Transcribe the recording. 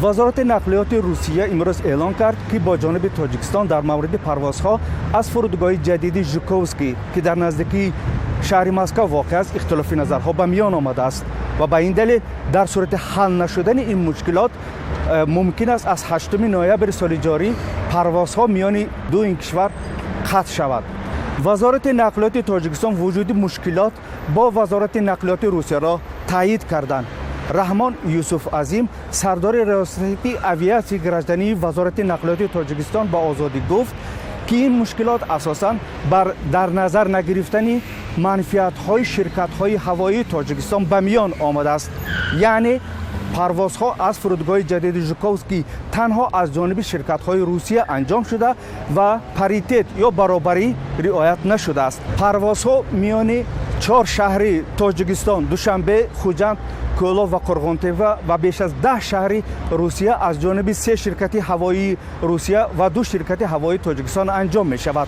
وزارت نقلیات روسیه امروز اعلام کرد که با جانب تاجیکستان در مورد پروازها از فرودگاه جدید ژوکووسکی که در نزدیکی شهر مسکو واقع است اختلاف نظرها به میان آمده است و به این دلیل در صورت حل نشدن این مشکلات ممکن است از 8 نوامبر سال جاری پروازها میان دو این کشور قطع شود. وزارت نقلیات تاجیکستان وجود مشکلات با وزارت نقلیات روسیه را تایید کردند. رحمان یوسف عظیم سردار ریاستی اویاسیون گراجدنی وزارت نقلیات تاجیکستان با آزادی گفت که این مشکلات اساساً در نظر نگرفتن منفعت‌های شرکت‌های هوایی تاجیکستان به میان آمده است. یعنی پروازها از فرودگاه جدید ژوکووسکی تنها از جانب شرکت‌های روسیه انجام شده و پاریتت یا برابری رعایت نشده است. پروازها میان 4 شهر تاجیکستان دوشنبه، خوجند، کولا و قرغن‌تپه و بیش از 10 شهر روسیه از جانب 3 شرکت هوایی روسیه و 2 شرکت هوایی تاجیکستان انجام می شود.